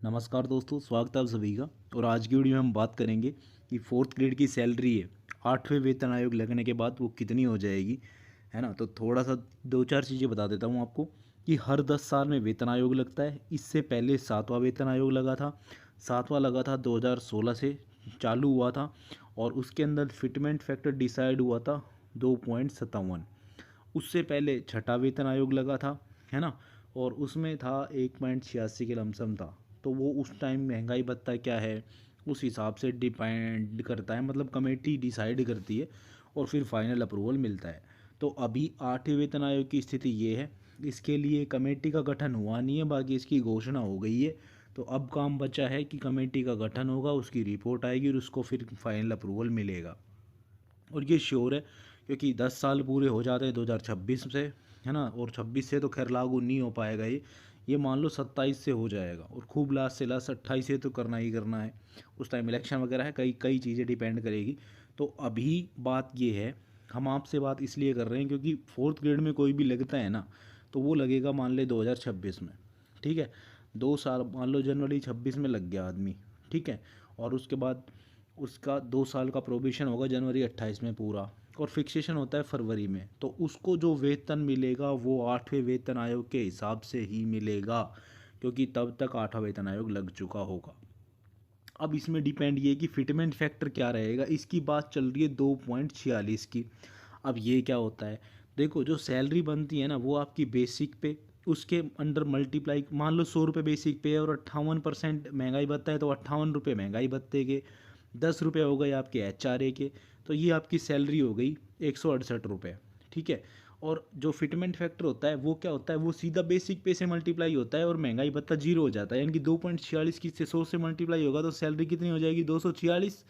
नमस्कार दोस्तों, स्वागत है आप सभी का। और आज की वीडियो में हम बात करेंगे कि फोर्थ ग्रेड की सैलरी है 8वें वेतन आयोग लगने के बाद वो कितनी हो जाएगी, है ना। तो थोड़ा सा दो चार चीज़ें बता देता हूँ आपको कि हर 10 साल में वेतन आयोग लगता है। इससे पहले 7वां वेतन आयोग लगा था। 7वां लगा था 2016 से चालू हुआ था और उसके अंदर फिटमेंट फैक्टर डिसाइड हुआ था 2.57। उससे पहले छठा वेतन आयोग लगा था, है ना, और उसमें था 1.86 के लमसम था। तो वो उस टाइम महंगाई भत्ता क्या है उस हिसाब से डिपेंड करता है, मतलब कमेटी डिसाइड करती है और फिर फाइनल अप्रूवल मिलता है। तो अभी 8वें वेतन आयोग की स्थिति ये है। इसके लिए कमेटी का गठन हुआ नहीं है, बाकी इसकी घोषणा हो गई है। तो अब काम बचा है कि कमेटी का गठन होगा, उसकी रिपोर्ट आएगी और उसको फिर फाइनल अप्रूवल मिलेगा। और ये श्योर है क्योंकि 10 साल पूरे हो जाते हैं 2026 से, है ना। और 26 से तो खैर लागू नहीं हो पाएगा ये मान लो 27 से हो जाएगा और खूब लास्ट से लास्ट 28 से तो करना ही करना है। उस टाइम इलेक्शन वगैरह है, कई कई चीज़ें डिपेंड करेगी। तो अभी बात ये है, हम आपसे बात इसलिए कर रहे हैं क्योंकि फोर्थ ग्रेड में कोई भी लगता है ना तो वो लगेगा मान ले 2026 में, ठीक है। 2 साल मान लो जनवरी 26 में लग गया आदमी, ठीक है। और उसके बाद उसका 2 साल का प्रोबेशन होगा जनवरी 28 में पूरा, और फिक्सेशन होता है फरवरी में। तो उसको जो वेतन मिलेगा वो 8वें वेतन आयोग के हिसाब से ही मिलेगा, क्योंकि तब तक 8वां वेतन आयोग लग चुका होगा। अब इसमें डिपेंड ये कि फिटमेंट फैक्टर क्या रहेगा, इसकी बात चल रही है 2.46 की। अब ये क्या होता है, देखो जो सैलरी बनती है ना वो आपकी बेसिक पे, उसके अंडर मल्टीप्लाई, मान लो 100 रुपये बेसिक पे है और 58% महंगाई भत्ता है तो 58 रुपये महंगाई भत्ते के, 10 रुपये हो गए आपके HRA के। तो ये आपकी सैलरी हो गई 168 रुपये, ठीक है। और जो फिटमेंट फैक्टर होता है वो क्या होता है, वो सीधा बेसिक पे से मल्टीप्लाई होता है और महंगाई भत्ता जीरो हो जाता है। यानी कि 2.46 की से 100 से मल्टीप्लाई होगा तो सैलरी कितनी हो जाएगी 246,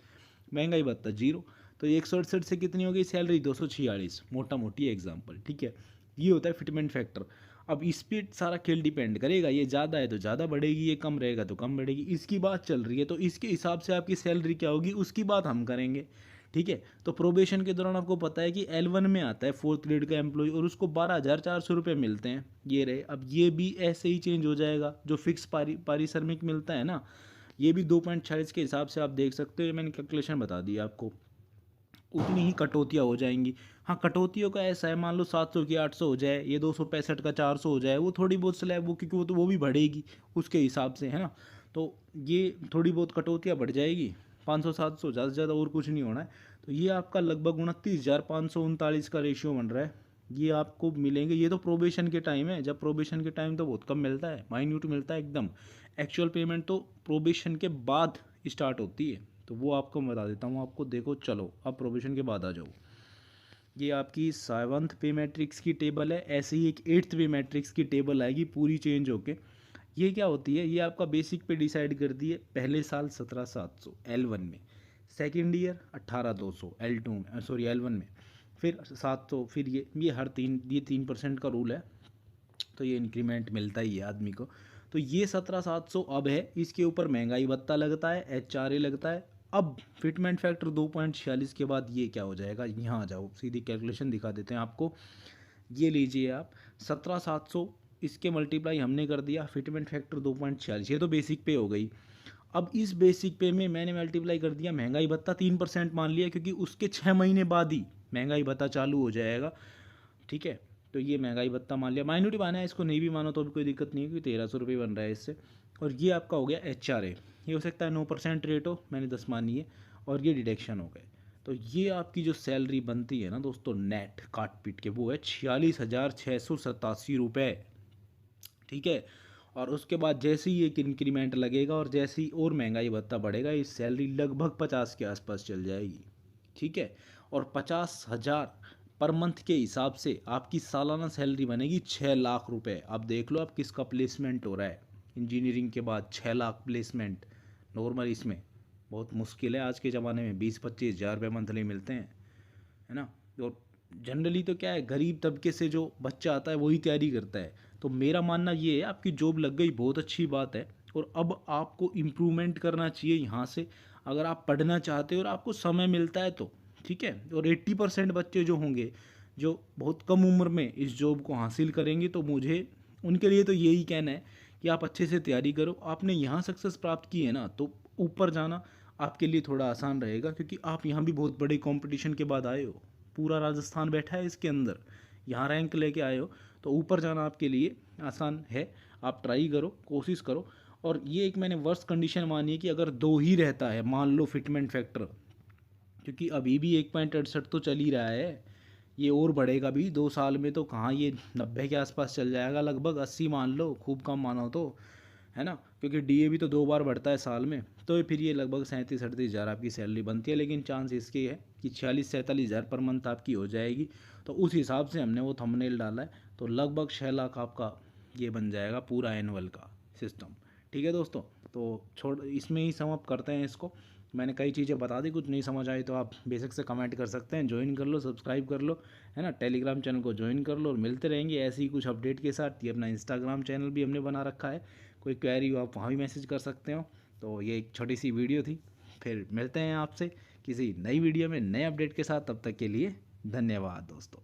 महंगाई भत्ता जीरो। तो 168 से कितनी होगी सैलरी 246, मोटा मोटी एग्जाम्पल, ठीक है। ये होता है फिटमेंट फैक्टर। अब इस पर सारा खेल डिपेंड करेगा, ये ज़्यादा है तो ज़्यादा बढ़ेगी, ये कम रहेगा तो कम बढ़ेगी, इसकी बात चल रही है। तो इसके हिसाब से आपकी सैलरी क्या होगी उसकी बात हम करेंगे, ठीक है। तो प्रोबेशन के दौरान आपको पता है कि L1 में आता है फोर्थ ग्रेड का एम्प्लॉय और उसको 12,400 रुपये मिलते हैं, ये रहे। अब ये भी ऐसे ही चेंज हो जाएगा, जो फिक्स पारिश्रमिक मिलता है ना, ये भी 2.46 के हिसाब से आप देख सकते हो। ये मैंने कैलकुलेशन बता दी आपको, उतनी ही कटौतियाँ हो जाएंगी। हाँ, कटौतियों का ऐसा है, मान लो 700 की 800 हो जाए, ये 265 का 400 हो जाए, वो थोड़ी बहुत स्लैब वो, क्योंकि वो तो वो भी बढ़ेगी उसके हिसाब से, है ना। तो ये थोड़ी बहुत कटौतियाँ बढ़ जाएगी, 500 700, ज़्यादा से ज़्यादा और कुछ नहीं होना है। तो ये आपका लगभग 29,539 का रेशियो बन रहा है, ये आपको मिलेंगे। ये तो प्रोबेशन के टाइम है, जब प्रोबेशन के टाइम तो बहुत कम मिलता है, माइन्यूट मिलता है एकदम। एक्चुअल पेमेंट तो प्रोबेशन के बाद स्टार्ट होती है, तो वो आपको मैं बता देता हूँ आपको। देखो चलो अब प्रोबेशन के बाद आ जाओ। ये आपकी 7th पे मैट्रिक्स की टेबल है, ऐसे ही एक 8th पे मैट्रिक्स की टेबल आएगी पूरी चेंज होके। ये क्या होती है, ये आपका बेसिक पे डिसाइड कर दिए पहले साल 17,700 L1 में, सेकेंड ईयर 18,200 L2 में, सॉरी L1 में, फिर 700, फिर ये हर 3% का रूल है। तो ये इंक्रीमेंट मिलता ही है आदमी को। तो ये 17,700 अब है, इसके ऊपर महंगाई भत्ता लगता है, HRA लगता है। अब फिटमेंट फैक्टर 2.46 के बाद ये क्या हो जाएगा, यहाँ आ जाओ, सीधी कैलकुलेशन दिखा देते हैं आपको। ये लीजिए आप 17,700, इसके मल्टीप्लाई हमने कर दिया, फिटमेंट फैक्टर 2.46, ये तो बेसिक पे हो गई। अब इस बेसिक पे में मैंने मल्टीप्लाई कर दिया महंगाई भत्ता 3% मान लिया, क्योंकि उसके 6 महीने बाद ही महंगाई भत्ता चालू हो जाएगा, ठीक है। तो ये महंगाई भत्ता मान लिया, माइनॉरिटी माना है, इसको नहीं भी मानो तो भी कोई दिक्कत नहीं है, क्योंकि 1,300 रुपये बन रहा है इससे। और ये आपका हो गया HRA, ये हो सकता है 9% रेट हो, मैंने 10 मानी है, और ये डिडक्शन हो गए। तो ये आपकी जो सैलरी बनती है ना दोस्तों नेट काट पीट के, वो है 46,687 रुपये, ठीक है। और उसके बाद जैसे ही एक इंक्रीमेंट लगेगा और जैसे ही और महंगाई भत्ता बढ़ेगा, ये सैलरी लगभग 50 के आसपास चल जाएगी, ठीक है। और 50,000 पर मंथ के हिसाब से आपकी सालाना सैलरी बनेगी 6 लाख रुपए। अब देख लो आप किसका प्लेसमेंट हो रहा है, इंजीनियरिंग के बाद 6 लाख प्लेसमेंट नॉर्मल, इसमें बहुत मुश्किल है आज के ज़माने में, 20-25 हज़ार रुपये मंथली मिलते हैं, है ना। और जनरली तो क्या है, गरीब तबके से जो बच्चा आता है वही तैयारी करता है। तो मेरा मानना ये है, आपकी जॉब लग गई बहुत अच्छी बात है, और अब आपको इम्प्रूवमेंट करना चाहिए यहाँ से, अगर आप पढ़ना चाहते हो और आपको समय मिलता है तो, ठीक है। और 80% बच्चे जो होंगे जो बहुत कम उम्र में इस जॉब को हासिल करेंगे, तो मुझे उनके लिए तो यही कहना है कि आप अच्छे से तैयारी करो। आपने यहाँ सक्सेस प्राप्त की है ना, तो ऊपर जाना आपके लिए थोड़ा आसान रहेगा, क्योंकि आप यहाँ भी बहुत बड़े कंपटीशन के बाद आए हो। पूरा राजस्थान बैठा है इसके अंदर, यहाँ रैंक लेके आए हो, तो ऊपर जाना आपके लिए आसान है। आप ट्राई करो, कोशिश करो। और ये एक मैंने वर्स्ट कंडीशन मानी है कि अगर 2 ही रहता है, मान लो फिटमेंट फैक्टर, क्योंकि अभी भी 1.68 तो चल ही रहा है, ये और बढ़ेगा भी 2 साल में, तो कहाँ ये 90 के आसपास चल जाएगा, लगभग 80 मान लो, खूब कम मानो तो, है ना। क्योंकि डीए भी तो 2 बार बढ़ता है साल में, तो फिर ये लगभग 37-38 हज़ार आपकी सैलरी बनती है। लेकिन चांस इसके है कि 46-47 हज़ार पर मंथ आपकी हो जाएगी। तो उस हिसाब से हमने वो थंबनेल डाला है, तो लगभग 6 लाख आपका ये बन जाएगा पूरा एनुअल का सिस्टम। ठीक है दोस्तों, तो छोड़ इसमें ही सम अप करते हैं इसको। मैंने कई चीज़ें बता दी, कुछ नहीं समझ आई तो आप बेशक से कमेंट कर सकते हैं, ज्वाइन कर लो, सब्सक्राइब कर लो, है ना। टेलीग्राम चैनल को ज्वाइन कर लो, और मिलते रहेंगे ऐसे ही कुछ अपडेट के साथ। ये अपना इंस्टाग्राम चैनल भी हमने बना रखा है, कोई क्वेरी हो आप वहाँ भी मैसेज कर सकते हो। तो ये एक छोटी सी वीडियो थी, फिर मिलते हैं आपसे किसी नई वीडियो में नए अपडेट के साथ। तब तक के लिए धन्यवाद दोस्तों।